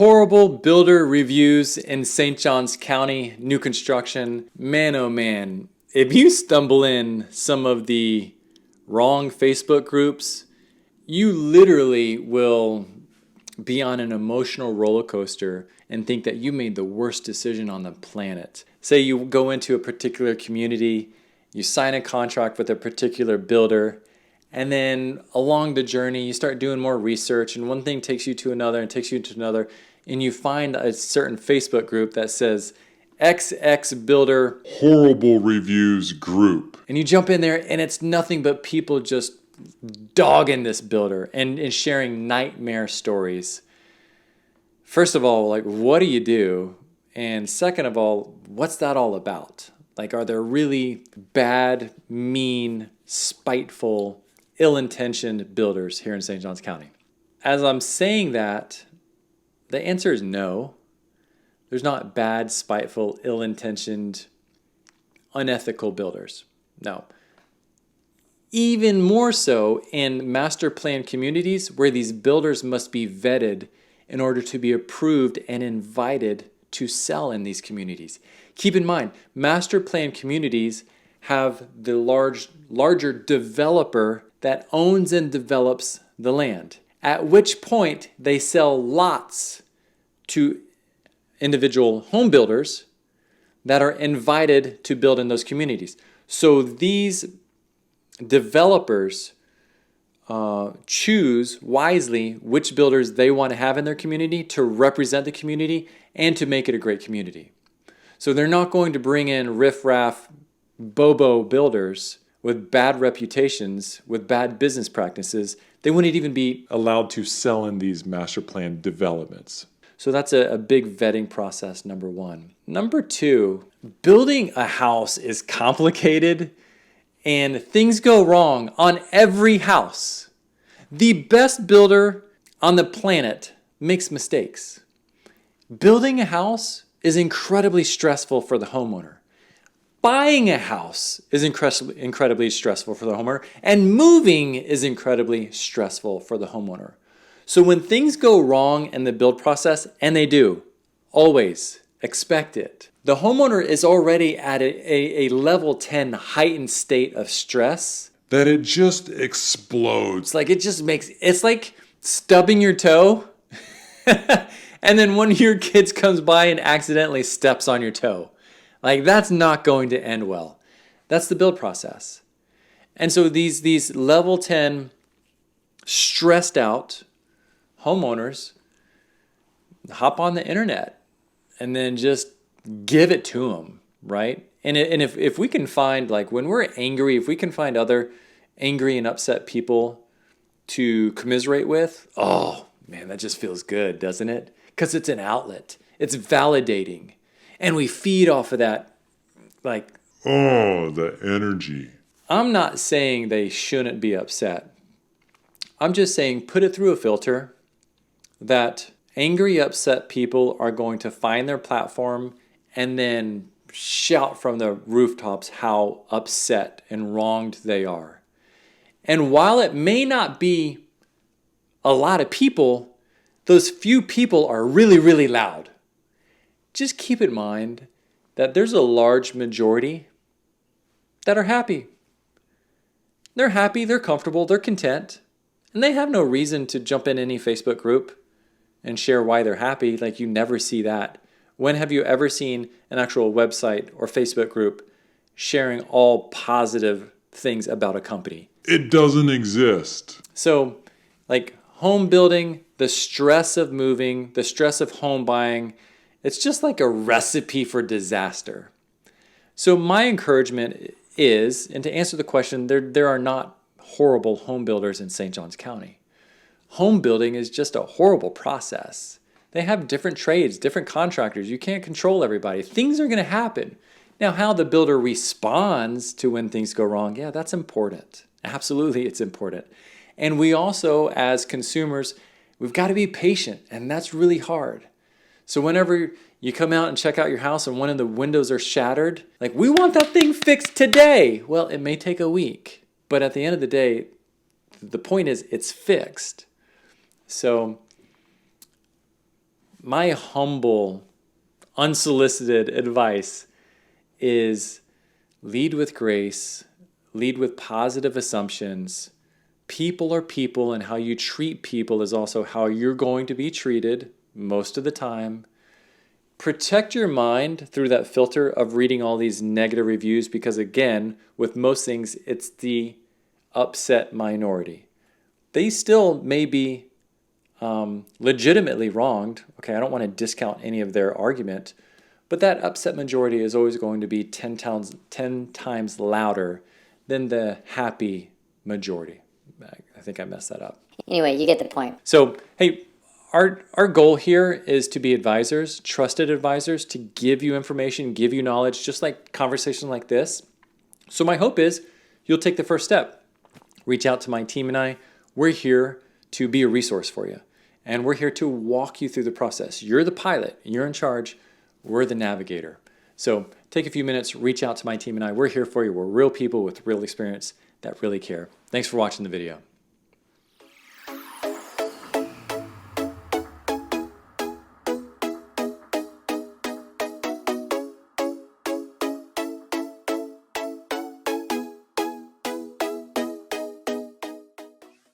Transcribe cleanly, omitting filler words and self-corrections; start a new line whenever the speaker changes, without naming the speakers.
Horrible builder reviews in St. Johns County, new construction. Man, oh man, if you stumble in some of the wrong Facebook groups, you literally will be on an emotional roller coaster and think that you made the worst decision on the planet. Say you go into a particular community, you sign a contract with a particular builder, and then along the journey, you start doing more research, and one thing takes you to another and takes you to another, and you find a certain Facebook group that says, XX Builder
Horrible Reviews Group.
And you jump in there, and it's nothing but people just dogging this builder and sharing nightmare stories. First of all, like, what do you do? And second of all, what's that all about? Like, are there really bad, mean, spiteful, ill-intentioned builders here in St. Johns County? As I'm saying that, the answer is no. There's not bad, spiteful, ill-intentioned, unethical builders. No. Even more so in master plan communities where these builders must be vetted in order to be approved and invited to sell in these communities. Keep in mind, master plan communities have the larger developer that owns and develops the land, at which point they sell lots to individual home builders that are invited to build in those communities. So these developers choose wisely which builders they want to have in their community to represent the community and to make it a great community. So they're not going to bring in riffraff, bobo builders with bad reputations, with bad business practices. They wouldn't even be
Allowed to sell in these master plan developments.
So that's a big vetting process, number one. Number two, building a house is complicated and things go wrong on every house. The best builder on the planet makes mistakes. Building a house is incredibly stressful for the homeowner. Buying a house is incredibly stressful for the homeowner, and moving is incredibly stressful for the homeowner. So when things go wrong in the build process, and they do, always expect it. The homeowner is already at a level 10 heightened state of stress.
That it just explodes.
It's like stubbing your toe, and then one of your kids comes by and accidentally steps on your toe. Like, that's not going to end well. That's the build process. And so these level 10 stressed out homeowners hop on the internet and then just give it to them, right? And if we can find, like, when we're angry, if we can find other angry and upset people to commiserate with, oh man, that just feels good, doesn't it? Because it's an outlet. It's validating. And we feed off of that, like...
Oh, the energy.
I'm not saying they shouldn't be upset. I'm just saying put it through a filter that angry, upset people are going to find their platform and then shout from the rooftops how upset and wronged they are. And while it may not be a lot of people, those few people are really, really loud. Just keep in mind that there's a large majority that are happy. They're happy, they're comfortable, they're content, and they have no reason to jump in any Facebook group and share why they're happy. Like, you never see that. When have you ever seen an actual website or Facebook group sharing all positive things about a company?
It doesn't exist.
So, like, home building, the stress of moving, the stress of home buying, it's just like a recipe for disaster. So my encouragement is, and to answer the question, there are not horrible home builders in St. Johns County. Home building is just a horrible process. They have different trades, different contractors. You can't control everybody. Things are going to happen. Now, how the builder responds to when things go wrong, yeah, that's important. Absolutely, it's important. And we also, as consumers, we've got to be patient, and that's really hard. So whenever you come out and check out your house and one of the windows are shattered, like, we want that thing fixed today. Well, it may take a week, but at the end of the day, the point is it's fixed. So my humble, unsolicited advice is lead with grace, lead with positive assumptions. People are people, and how you treat people is also how you're going to be treated most of the time. Protect your mind through that filter of reading all these negative reviews, because again, with most things, it's the upset minority. They still may be legitimately wronged. Okay, I don't want to discount any of their argument, but that upset majority is always going to be 10 times louder than the happy majority. I think I messed that up.
Anyway, you get the point.
So, hey, our goal here is to be advisors, trusted advisors, to give you information, give you knowledge, just like conversations like this. So my hope is you'll take the first step. Reach out to my team and I. We're here to be a resource for you. And we're here to walk you through the process. You're the pilot. You're in charge. We're the navigator. So take a few minutes, reach out to my team and I. We're here for you. We're real people with real experience that really care. Thanks for watching the video.